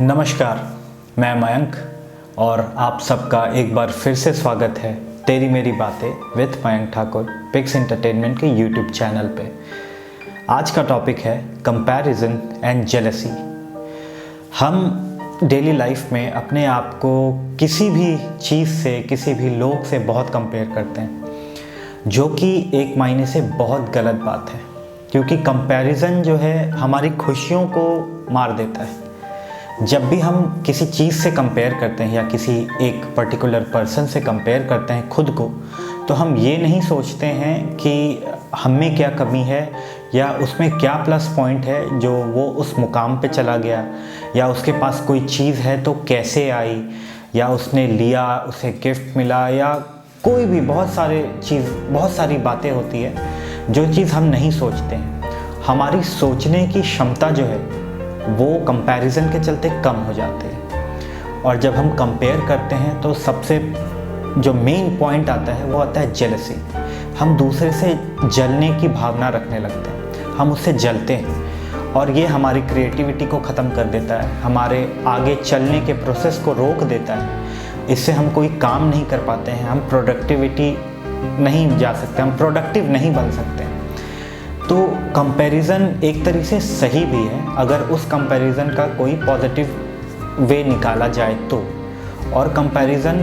नमस्कार, मैं मयंक और आप सबका एक बार फिर से स्वागत है तेरी मेरी बातें with Mayank Thakur Pix Entertainment के यूट्यूब चैनल पे। आज का टॉपिक है कंपैरिजन एंड जेलसी। हम डेली लाइफ में अपने आप को किसी भी चीज़ से, किसी भी लोग से बहुत कंपेयर करते हैं, जो कि एक मायने से बहुत गलत बात है, क्योंकि कंपैरिजन जो है हमारी खुशियों को मार देता है। जब भी हम किसी चीज़ से कंपेयर करते हैं या किसी एक पर्टिकुलर पर्सन से कंपेयर करते हैं खुद को, तो हम ये नहीं सोचते हैं कि हम में क्या कमी है या उसमें क्या प्लस पॉइंट है जो वो उस मुकाम पे चला गया, या उसके पास कोई चीज़ है तो कैसे आई, या उसने लिया, उसे गिफ्ट मिला, या कोई भी बहुत सारी बातें होती है जो चीज़ हम नहीं सोचते हैं। हमारी सोचने की क्षमता जो है वो कंपैरिजन के चलते कम हो जाते हैं। और जब हम कंपेयर करते हैं तो सबसे जो मेन पॉइंट आता है वो आता है जेलसी। हम दूसरे से जलने की भावना रखने लगते हैं, हम उससे जलते हैं और ये हमारी क्रिएटिविटी को ख़त्म कर देता है, हमारे आगे चलने के प्रोसेस को रोक देता है। इससे हम कोई काम नहीं कर पाते हैं, हम प्रोडक्टिविटी नहीं जा सकते, हम प्रोडक्टिव नहीं बन सकते हैं। तो कंपैरिजन एक तरीके से सही भी है अगर उस कंपैरिजन का कोई पॉजिटिव वे निकाला जाए तो। और कंपैरिजन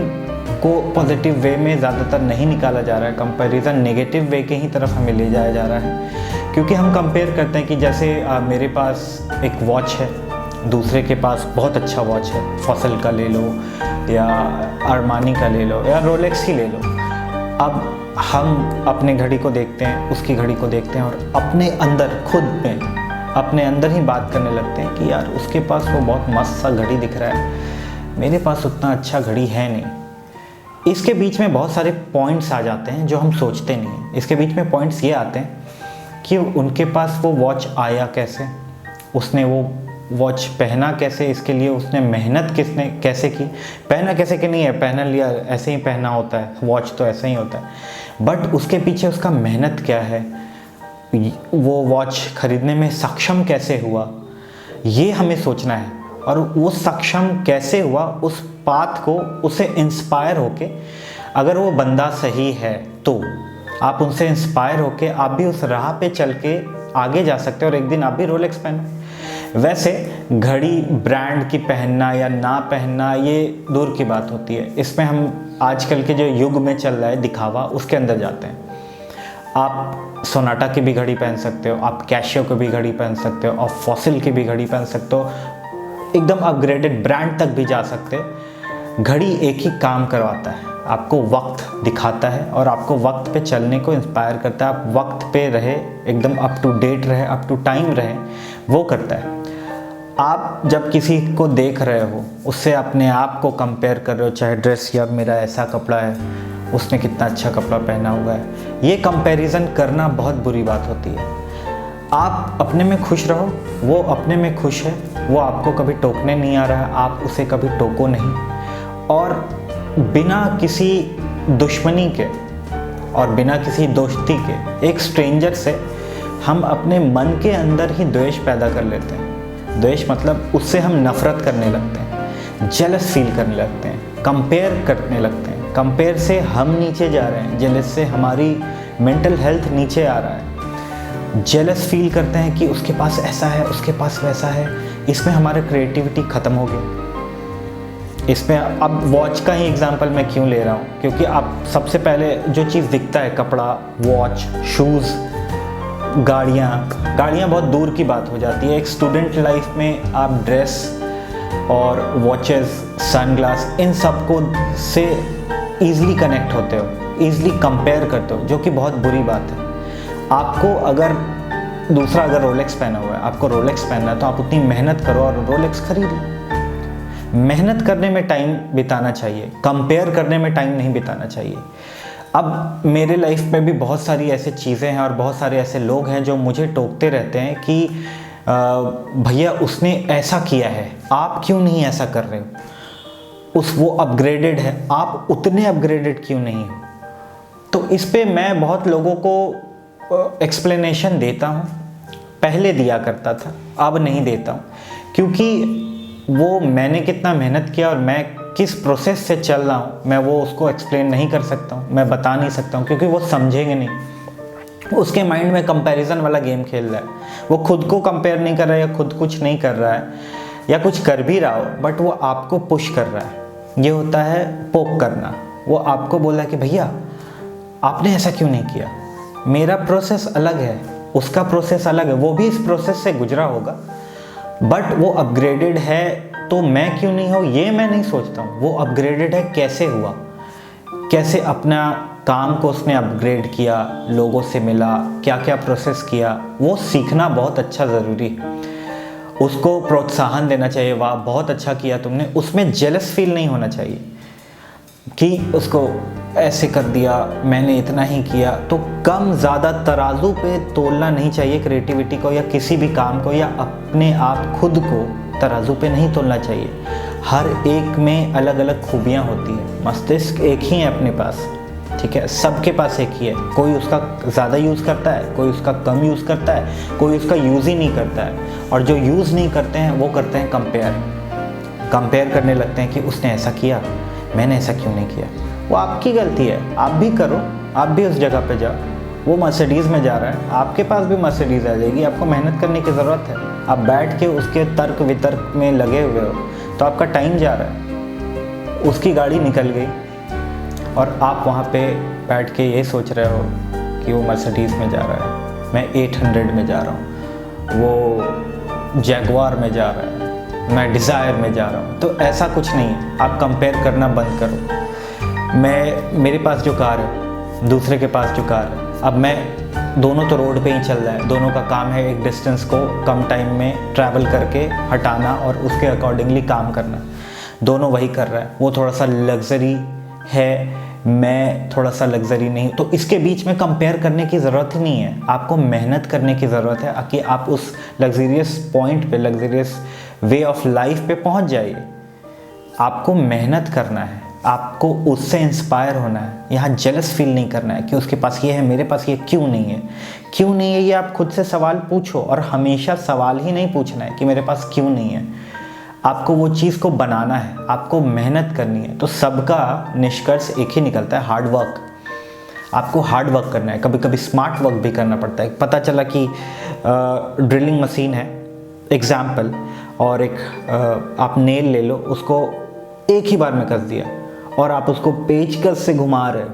को पॉजिटिव वे में ज़्यादातर नहीं निकाला जा रहा है, कंपैरिजन नेगेटिव वे के ही तरफ हमें ले जाया जा रहा है। क्योंकि हम कंपेयर करते हैं कि जैसे मेरे पास एक वॉच है, दूसरे के पास बहुत अच्छा वॉच है, फॉसल का ले लो या अरमानी का ले लो या रोलेक्स ही ले लो। अब हम अपने घड़ी को देखते हैं, उसकी घड़ी को देखते हैं और अपने अंदर खुद में अपने अंदर ही बात करने लगते हैं कि यार उसके पास वो बहुत मस्त सा घड़ी दिख रहा है, मेरे पास उतना अच्छा घड़ी है नहीं। इसके बीच में बहुत सारे पॉइंट्स आ जाते हैं जो हम सोचते नहीं हैं। इसके बीच में पॉइंट्स ये आते हैं कि उनके पास वो वॉच आया कैसे, उसने वो वॉच पहना कैसे, इसके लिए उसने मेहनत कैसे की। पहना कैसे कि नहीं है, पहना लिया ऐसे ही पहना होता है, वॉच तो ऐसे ही होता है, बट उसके पीछे उसका मेहनत क्या है, वो वॉच खरीदने में सक्षम कैसे हुआ, ये हमें सोचना है। और वो सक्षम कैसे हुआ, उस पाथ को, उसे इंस्पायर होके, अगर वो बंदा सही है तो आप उनसे इंस्पायर होके आप भी उस राह पे चल के आगे जा सकते हो और एक दिन आप भी रोलेक्स पहनो। वैसे घड़ी ब्रांड की पहनना या ना पहनना ये दूर की बात होती है, इसमें हम आजकल के जो युग में चल रहा है दिखावा, उसके अंदर जाते हैं। आप सोनाटा की भी घड़ी पहन सकते हो, आप कैशियो की भी घड़ी पहन सकते हो और फॉसिल की भी घड़ी पहन सकते हो, एकदम अपग्रेडेड ब्रांड तक भी जा सकते हो। घड़ी एक ही काम करवाता है, आपको वक्त दिखाता है और आपको वक्त पे चलने को इंस्पायर करता है। आप वक्त पे रहे, एकदम अप टू डेट रहे, अप टू टाइम रहे, वो करता है। आप जब किसी को देख रहे हो, उससे अपने आप को कंपेयर कर रहे हो, चाहे ड्रेस, या मेरा ऐसा कपड़ा है, उसने कितना अच्छा कपड़ा पहना हुआ है, ये कंपैरिजन करना बहुत बुरी बात होती है। आप अपने में खुश रहो, वो अपने में खुश है, वो आपको कभी टोकने नहीं आ रहा है, आप उसे कभी टोको नहीं। और बिना किसी दुश्मनी के और बिना किसी दोस्ती के एक स्ट्रेंजर से हम अपने मन के अंदर ही द्वेष पैदा कर लेते हैं। द्वेष मतलब उससे हम नफरत करने लगते हैं, जेलस फील करने लगते हैं, कंपेयर करने लगते हैं। कंपेयर से हम नीचे जा रहे हैं, जेलस से हमारी मेंटल हेल्थ नीचे आ रहा है। जेलस फील करते हैं कि उसके पास ऐसा है, उसके पास वैसा है, इसमें हमारी क्रिएटिविटी ख़त्म हो गई। इसमें अब वॉच का ही एग्जांपल मैं क्यों ले रहा हूँ, क्योंकि आप सबसे पहले जो चीज़ दिखता है, कपड़ा, वॉच, शूज़, गाड़ियाँ बहुत दूर की बात हो जाती है। एक स्टूडेंट लाइफ में आप ड्रेस और वॉचेस, सनग्लास, इन सब को से ईज़िली कनेक्ट होते हो, ईज़िली कंपेयर करते हो, जो कि बहुत बुरी बात है। आपको अगर दूसरा अगर रोलेक्स पहना हुआ है, आपको रोलेक्स पहनना है, तो आप उतनी मेहनत करो और रोलेक्स खरीद लो। मेहनत करने में टाइम बिताना चाहिए, कंपेयर करने में टाइम नहीं बिताना चाहिए। अब मेरे लाइफ में भी बहुत सारी ऐसे चीज़ें हैं और बहुत सारे ऐसे लोग हैं जो मुझे टोकते रहते हैं कि भैया उसने ऐसा किया है, आप क्यों नहीं ऐसा कर रहे हो, वो अपग्रेडेड है, आप उतने अपग्रेडेड क्यों नहीं हो। तो इस पे मैं बहुत लोगों को एक्सप्लेनेशन देता हूँ, पहले दिया करता था, अब नहीं देता हूँ, क्योंकि वो मैंने कितना मेहनत किया और मैं किस प्रोसेस से चल रहा हूँ, मैं वो उसको एक्सप्लेन नहीं कर सकता हूँ, मैं बता नहीं सकता हूँ, क्योंकि वो समझेंगे नहीं। उसके माइंड में कंपैरिजन वाला गेम खेल रहा है। वो खुद को कंपेयर नहीं कर रहा है या खुद कुछ नहीं कर रहा है या कुछ कर भी रहा हो, बट वो आपको पुश कर रहा है। ये होता है पोक करना। वो आपको बोल रहा है कि भैया आपने ऐसा क्यों नहीं किया, मेरा प्रोसेस अलग है, उसका प्रोसेस अलग है, वो भी इस प्रोसेस से गुजरा होगा, बट वो अपग्रेडेड है तो मैं क्यों नहीं हूँ, ये मैं नहीं सोचता हूँ। वो अपग्रेडेड है, कैसे हुआ, कैसे अपना काम को उसने अपग्रेड किया, लोगों से मिला, क्या क्या प्रोसेस किया, वो सीखना बहुत अच्छा ज़रूरी है। उसको प्रोत्साहन देना चाहिए, वाह बहुत अच्छा किया तुमने। उसमें जेलस फील नहीं होना चाहिए कि उसको ऐसे कर दिया, मैंने इतना ही किया। तो कम ज़्यादा तराजू पे तोलना नहीं चाहिए क्रिएटिविटी को या किसी भी काम को, या अपने आप खुद को तराजू पे नहीं तोलना चाहिए। हर एक में अलग अलग खूबियाँ होती हैं। मस्तिष्क एक ही है अपने पास, ठीक है, सबके पास एक ही है। कोई उसका ज़्यादा यूज़ करता है, कोई उसका कम यूज़ करता है, कोई उसका यूज़ ही नहीं करता है। और जो यूज़ नहीं करते हैं वो करते हैं कंपेयर करने लगते हैं कि उसने ऐसा किया, मैंने ऐसा क्यों नहीं किया। वो आपकी गलती है, आप भी करो, आप भी उस जगह पे जाओ। वो मर्सिडीज़ में जा रहा है, आपके पास भी मर्सिडीज़ आ जाएगी। आपको मेहनत करने की ज़रूरत है। आप बैठ के उसके तर्क वितर्क में लगे हुए हो तो आपका टाइम जा रहा है। उसकी गाड़ी निकल गई और आप वहाँ पे बैठ के ये सोच रहे हो कि वो मर्सिडीज़ में जा रहा है, मैं 800 में जा रहा हूँ, वो जैगवार में जा रहा है, मैं डिज़ायर में जा रहा हूँ। तो ऐसा कुछ नहीं है। आप कंपेयर करना बंद करो। मेरे पास जो कार है, दूसरे के पास जो कार है, अब मैं दोनों तो रोड पे ही चल रहा है, दोनों का काम है एक डिस्टेंस को कम टाइम में ट्रैवल करके हटाना और उसके अकॉर्डिंगली काम करना। दोनों वही कर रहा है। वो थोड़ा सा लग्जरी है, मैं थोड़ा सा लग्जरी नहीं। तो इसके बीच में कंपेयर करने की ज़रूरत ही नहीं है। आपको मेहनत करने की ज़रूरत है कि आप उस लग्जरियस पॉइंट पे, लग्जरियस वे ऑफ लाइफ पे पहुंच जाइए। आपको मेहनत करना है, आपको उससे इंस्पायर होना है। यहाँ जेलस फील नहीं करना है कि उसके पास ये है, मेरे पास ये क्यों नहीं है। क्यों नहीं है ये आप खुद से सवाल पूछो, और हमेशा सवाल ही नहीं पूछना है कि मेरे पास क्यों नहीं है। आपको वो चीज़ को बनाना है, आपको मेहनत करनी है। तो सबका निष्कर्ष एक ही निकलता है, हार्ड वर्क। आपको हार्ड वर्क करना है, कभी कभी स्मार्ट वर्क भी करना पड़ता है। पता चला कि ड्रिलिंग मशीन है एग्जाम्पल, और एक आप नेल ले लो, उसको एक ही बार में कस दिया और आप उसको पेचकस से घुमा रहे हो,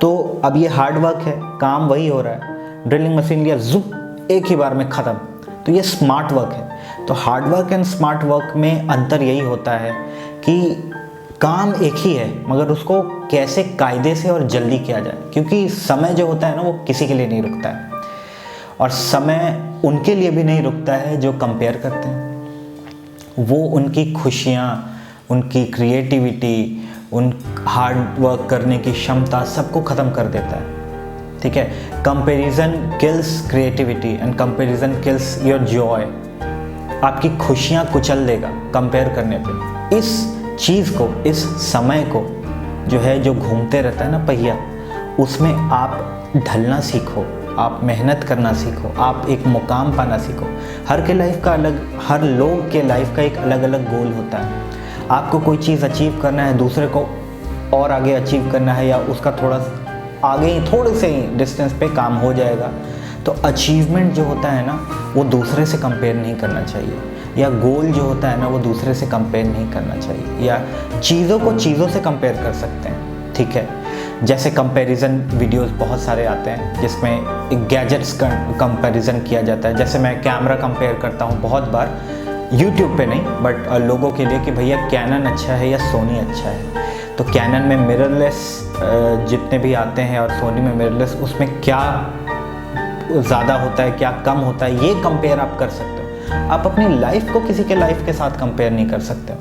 तो अब ये हार्ड वर्क है, काम वही हो रहा है। ड्रिलिंग मशीन लिया, जुप, एक ही बार में ख़त्म, तो ये स्मार्ट वर्क है। तो hard work and smart work में अंतर यही होता है कि काम एक ही है, मगर उसको कैसे कायदे से और जल्दी किया जाए। क्योंकि समय जो होता है ना, वो किसी के लिए नहीं रुकता है, और समय उनके लिए भी नहीं रुकता है जो कंपेयर करते हैं। वो उनकी खुशियाँ, उनकी क्रिएटिविटी, उन हार्ड वर्क करने की क्षमता सबको ख़त्म कर देता है, ठीक है। Comparison kills creativity and comparison kills your Joy. आपकी खुशियाँ कुचल देगा कंपेयर करने पे। इस चीज़ को, इस समय को जो है, जो घूमते रहता है ना पहिया, उसमें आप ढलना सीखो, आप मेहनत करना सीखो, आप एक मुकाम पाना सीखो। हर के लाइफ का अलग, हर लोग के लाइफ का एक अलग अलग गोल होता है। आपको कोई चीज़ अचीव करना है, दूसरे को और आगे अचीव करना है, या उसका थोड़ा आगे ही, थोड़े से ही डिस्टेंस पे काम हो जाएगा। तो अचीवमेंट जो होता है ना, वो दूसरे से कंपेयर नहीं करना चाहिए, या गोल जो होता है ना, वो दूसरे से कंपेयर नहीं करना चाहिए। या चीज़ों को चीज़ों से कंपेयर कर सकते हैं, ठीक है। जैसे कंपैरिजन वीडियोस बहुत सारे आते हैं जिसमें गैजेट्स का कंपैरिजन किया जाता है। जैसे मैं कैमरा कंपेयर करता हूँ बहुत बार, यूट्यूब पे नहीं बट लोगों के लिए, कि भैया कैनन अच्छा है या सोनी अच्छा है। तो कैनन में मिररलेस जितने भी आते हैं और सोनी में मिररलेस, उसमें क्या ज़्यादा होता है, क्या कम होता है, ये कंपेयर आप कर सकते हो। आप अपनी लाइफ को किसी के लाइफ के साथ कंपेयर नहीं कर सकते हो।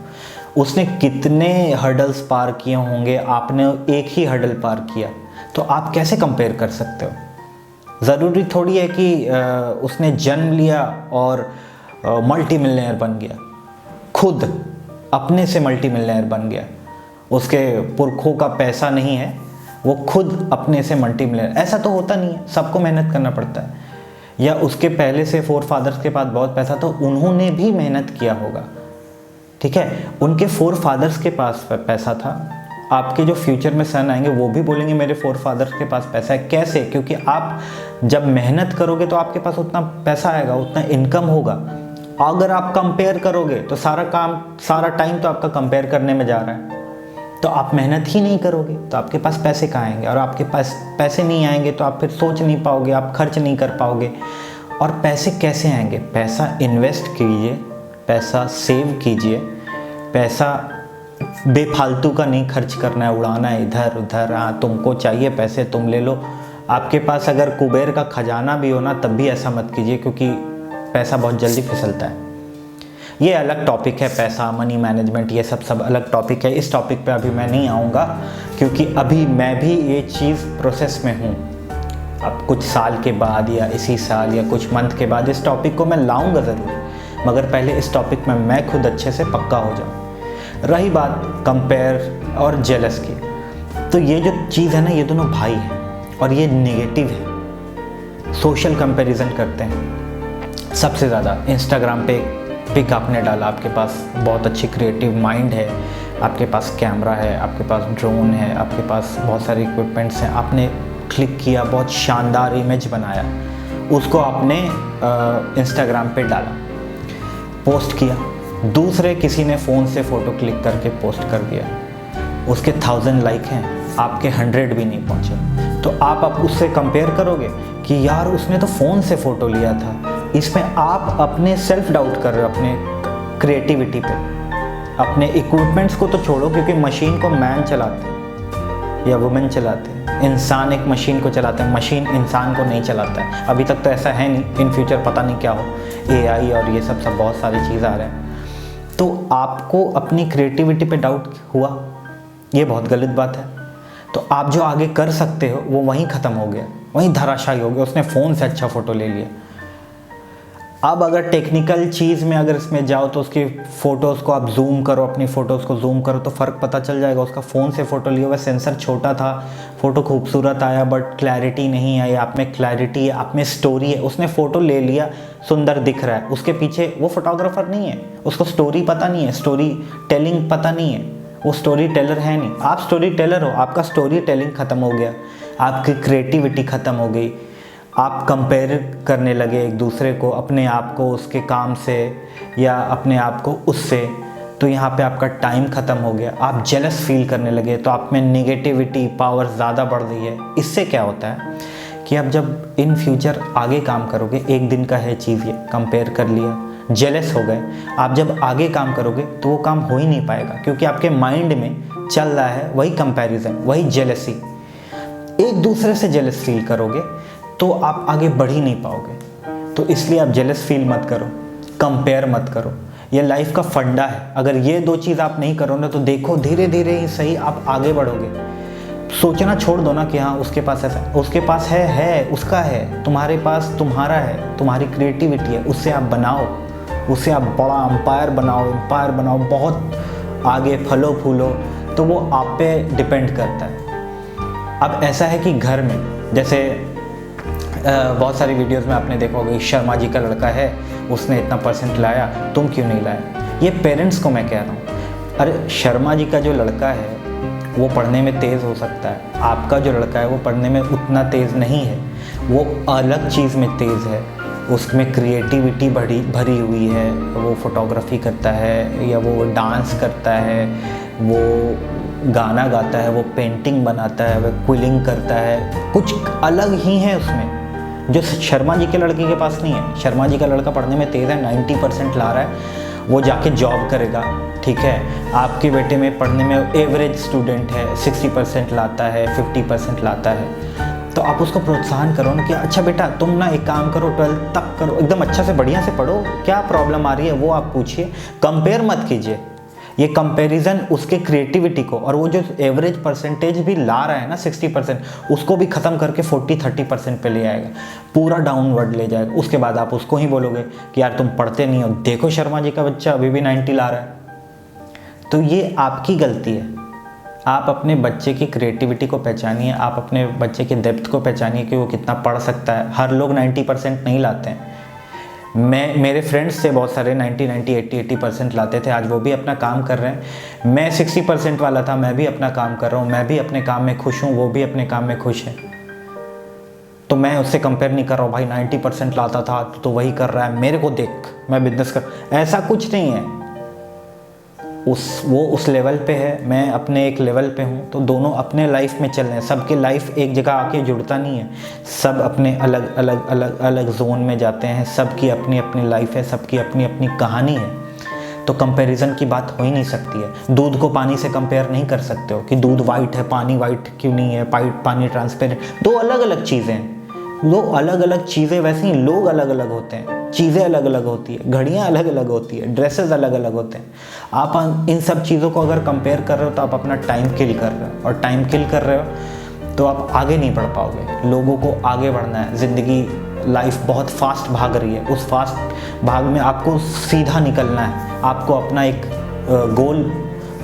उसने कितने हर्डल्स पार किए होंगे, आपने एक ही हर्डल पार किया, तो आप कैसे कंपेयर कर सकते हो। ज़रूरी थोड़ी है कि उसने जन्म लिया और मल्टी मिलियनेयर बन गया, खुद अपने से मल्टी मिलियनेयर बन गया, उसके पुरखों का पैसा नहीं है, वो खुद अपने से मल्टी मिलियनेयर। ऐसा तो होता नहीं है, सबको मेहनत करना पड़ता है। या उसके पहले से फोर फादर्स के पास बहुत पैसा, तो उन्होंने भी मेहनत किया होगा, ठीक है, उनके फोर फादर्स के पास पैसा था। आपके जो फ्यूचर में सन आएंगे वो भी बोलेंगे मेरे फोर फादर्स के पास पैसा है। कैसे? क्योंकि आप जब मेहनत करोगे तो आपके पास उतना पैसा आएगा, उतना इनकम होगा। अगर आप कंपेयर करोगे तो सारा टाइम तो आपका कंपेयर करने में जा रहा है, तो आप मेहनत ही नहीं करोगे तो आपके पास पैसे कहाँ आएंगे? और आपके पास पैसे नहीं आएंगे तो आप फिर सोच नहीं पाओगे, आप खर्च नहीं कर पाओगे। और पैसे कैसे आएंगे? पैसा इन्वेस्ट कीजिए, पैसा सेव कीजिए, पैसा बेफालतू का नहीं खर्च करना है, उड़ाना है इधर उधर। हाँ, तुमको चाहिए पैसे तुम ले लो। आपके पास अगर कुबेर का खजाना भी हो ना तब भी ऐसा मत कीजिए, क्योंकि पैसा बहुत जल्दी फिसलता है। ये अलग टॉपिक है, पैसा, मनी मैनेजमेंट, ये सब अलग टॉपिक है। इस टॉपिक पे अभी मैं नहीं आऊँगा, क्योंकि अभी मैं भी ये चीज़ प्रोसेस में हूँ। अब कुछ साल के बाद या इसी साल या कुछ मंथ के बाद इस टॉपिक को मैं लाऊंगा ज़रूर, मगर पहले इस टॉपिक में मैं खुद अच्छे से पक्का हो जाऊँ। रही बात कंपेयर और जेलस की, तो ये जो चीज़ है ना, ये दोनों भाई हैं और ये नेगेटिव है। सोशल कंपैरिजन करते हैं सबसे ज़्यादा। इंस्टाग्राम पे पिक आपने डाला, आपके पास बहुत अच्छी क्रिएटिव माइंड है, आपके पास कैमरा है, आपके पास ड्रोन है, आपके पास बहुत सारे इक्विपमेंट्स हैं, आपने क्लिक किया, बहुत शानदार इमेज बनाया, उसको आपने इंस्टाग्राम पे डाला, पोस्ट किया। दूसरे किसी ने फ़ोन से फ़ोटो क्लिक करके पोस्ट कर दिया, उसके 1000 लाइक हैं, आपके 100 भी नहीं पहुँचे। तो आप उससे कंपेयर करोगे कि यार उसने तो फ़ोन से फ़ोटो लिया था। इसमें आप अपने सेल्फ डाउट कर रहे हो अपने क्रिएटिविटी पे। अपने इक्विपमेंट्स को तो छोड़ो, क्योंकि मशीन को मैन चलाते हैं या वुमेन चलाते हैं, इंसान एक मशीन को चलाते हैं, मशीन इंसान को नहीं चलाता है। अभी तक तो ऐसा है नहीं, इन फ्यूचर पता नहीं क्या हो, AI और ये सब बहुत सारी चीज़ आ रहे हैं। तो आपको अपनी क्रिएटिविटी पे डाउट हुआ, ये बहुत गलत बात है। तो आप जो आगे कर सकते हो वो वहीं ख़त्म हो गया, वहीं धराशायी हो गया। उसने फ़ोन से अच्छा फ़ोटो ले लिया। अब अगर टेक्निकल चीज़ में अगर इसमें जाओ तो उसकी फ़ोटोज़ को आप जूम करो, अपनी फ़ोटोज़ को जूम करो तो फ़र्क पता चल जाएगा। उसका फ़ोन से फ़ोटो लिया हुआ, सेंसर छोटा था, फ़ोटो खूबसूरत आया बट क्लैरिटी नहीं आई। आप में क्लैरिटी है, आप में स्टोरी है। उसने फ़ोटो ले लिया, सुंदर दिख रहा है, उसके पीछे वो फोटोग्राफर नहीं है, उसको स्टोरी पता नहीं है, स्टोरी टेलिंग पता नहीं है, वो स्टोरी टेलर है नहीं। आप स्टोरी टेलर हो, आपका स्टोरी टेलिंग ख़त्म हो गया, आपकी क्रिएटिविटी ख़त्म हो गई। आप कंपेयर करने लगे एक दूसरे को, अपने आप को उसके काम से या अपने आप को उससे, तो यहाँ पे आपका टाइम ख़त्म हो गया। आप जेलस फील करने लगे, तो आप में नेगेटिविटी पावर ज़्यादा बढ़ रही है। इससे क्या होता है कि आप जब इन फ्यूचर आगे काम करोगे, एक दिन का है चीज़, ये कंपेयर कर लिया, जेलस हो गए, आप जब आगे काम करोगे तो वो काम हो ही नहीं पाएगा, क्योंकि आपके माइंड में चल रहा है वही कंपैरिजन, वही जेलसी। एक दूसरे से जेलस फील करोगे तो आप आगे बढ़ ही नहीं पाओगे। तो इसलिए आप जेलस फील मत करो, कंपेयर मत करो। ये लाइफ का फंडा है। अगर ये दो चीज़ आप नहीं करो ना तो देखो धीरे धीरे ही सही आप आगे बढ़ोगे। सोचना छोड़ दो ना कि हाँ उसके पास ऐसा, उसके पास है उसका है, तुम्हारे पास तुम्हारा है, तुम्हारी क्रिएटिविटी है, उससे आप बनाओ, उससे आप बड़ा एम्पायर बनाओ, बहुत आगे फलो फूलो। तो वो आप पे डिपेंड करता है। अब ऐसा है कि घर में जैसे बहुत सारी वीडियोस में आपने देखा होगा, शर्मा जी का लड़का है, उसने इतना % लाया, तुम क्यों नहीं लाया। ये पेरेंट्स को मैं कह रहा हूँ, अरे शर्मा जी का जो लड़का है वो पढ़ने में तेज़ हो सकता है, आपका जो लड़का है वो पढ़ने में उतना तेज़ नहीं है, वो अलग चीज़ में तेज़ है, उसमें क्रिएटिविटी भरी हुई है। वो फोटोग्राफी करता है या वो डांस करता है, वो गाना गाता है, वो पेंटिंग बनाता है, वो क्विलिंग करता है, कुछ अलग ही है उसमें जो शर्मा जी के लड़के के पास नहीं है। शर्मा जी का लड़का पढ़ने में तेज़ है, 90% ला रहा है, वो जाके जॉब करेगा, ठीक है। आपके बेटे में पढ़ने में एवरेज स्टूडेंट है, 60% लाता है, 50% लाता है। तो आप उसको प्रोत्साहन करो ना कि अच्छा बेटा तुम ना एक काम करो, 12th तक करो, एकदम अच्छा से बढ़िया से पढ़ो, क्या प्रॉब्लम आ रही है वो आप पूछिए, कंपेयर मत कीजिए। ये कंपैरिजन उसके क्रिएटिविटी को, और वो जो एवरेज परसेंटेज भी ला रहा है ना 60%, उसको भी ख़त्म करके 40-30% पे ले आएगा, पूरा डाउनवर्ड ले जाएगा। उसके बाद आप उसको ही बोलोगे कि यार तुम पढ़ते नहीं हो, देखो शर्मा जी का बच्चा अभी भी 90 ला रहा है। तो ये आपकी गलती है। आप अपने बच्चे की क्रिएटिविटी को पहचानिए, आप अपने बच्चे के डेप्थ को पहचानिए कि वो कितना पढ़ सकता है। हर लोग 90% नहीं लाते हैं, मेरे फ्रेंड्स से बहुत सारे 90-80% लाते थे, आज वो भी अपना काम कर रहे हैं। मैं 60% वाला था, मैं भी अपना काम कर रहा हूँ, मैं भी अपने काम में खुश हूँ, वो भी अपने काम में खुश है। तो मैं उससे कंपेयर नहीं कर रहा हूँ, भाई 90% लाता था तो वही कर रहा है, मेरे को देख मैं बिजनेस कर, ऐसा कुछ नहीं है। वो उस लेवल पे है, मैं अपने एक लेवल पे हूँ, तो दोनों अपने लाइफ में चल रहे हैं। सबके लाइफ एक जगह आके जुड़ता नहीं है, सब अपने अलग अलग अलग अलग जोन में जाते हैं। सबकी अपनी अपनी लाइफ है, सबकी अपनी अपनी कहानी है। तो कंपैरिजन की बात हो ही नहीं सकती है। दूध को पानी से कंपेयर नहीं कर सकते हो कि दूध वाइट है, पानी वाइट क्यों नहीं है, पानी ट्रांसपेरेंट। दो अलग अलग चीज़ें हैं, दो अलग अलग चीज़ें। वैसे ही लोग अलग अलग होते हैं, चीज़ें अलग अलग होती है, घड़ियाँ अलग अलग होती है, ड्रेसेस अलग अलग होते हैं। आप इन सब चीज़ों को अगर कंपेयर कर रहे हो तो आप अपना टाइम किल कर रहे हो, और टाइम किल कर रहे हो तो आप आगे नहीं बढ़ पाओगे। लोगों को आगे बढ़ना है, ज़िंदगी लाइफ बहुत फास्ट भाग रही है, उस फास्ट भाग में आपको सीधा निकलना है। आपको अपना एक गोल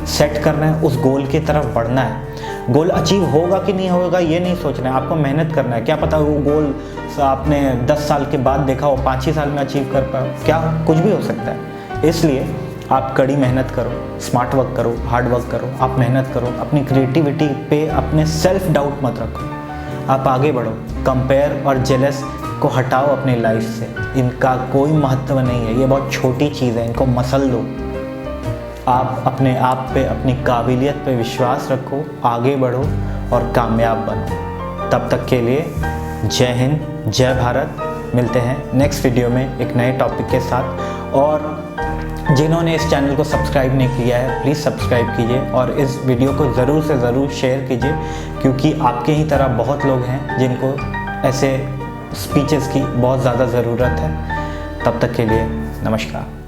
सेट करना है, उस गोल की तरफ बढ़ना है। गोल अचीव होगा कि नहीं होगा ये नहीं सोचना है, आपको मेहनत करना है। क्या पता वो गोल आपने 10 साल के बाद देखा हो, 5 ही साल में अचीव कर पाओ, क्या कुछ भी हो सकता है। इसलिए आप कड़ी मेहनत करो, स्मार्ट वर्क करो, हार्ड वर्क करो, आप मेहनत करो, अपनी क्रिएटिविटी पे अपने सेल्फ डाउट मत रखो, आप आगे बढ़ो। कंपेयर और जेलस को हटाओ अपनी लाइफ से, इनका कोई महत्व नहीं है, ये बहुत छोटी चीज़ है, इनको मसल दो। आप अपने आप पे, अपनी काबिलियत पे विश्वास रखो, आगे बढ़ो और कामयाब बनो। तब तक के लिए जय हिंद, जय भारत। मिलते हैं नेक्स्ट वीडियो में एक नए टॉपिक के साथ। और जिन्होंने इस चैनल को सब्सक्राइब नहीं किया है प्लीज़ सब्सक्राइब कीजिए, और इस वीडियो को ज़रूर से ज़रूर शेयर कीजिए, क्योंकि आपके ही तरह बहुत लोग हैं जिनको ऐसे स्पीचेस की बहुत ज़्यादा ज़रूरत है। तब तक के लिए नमस्कार।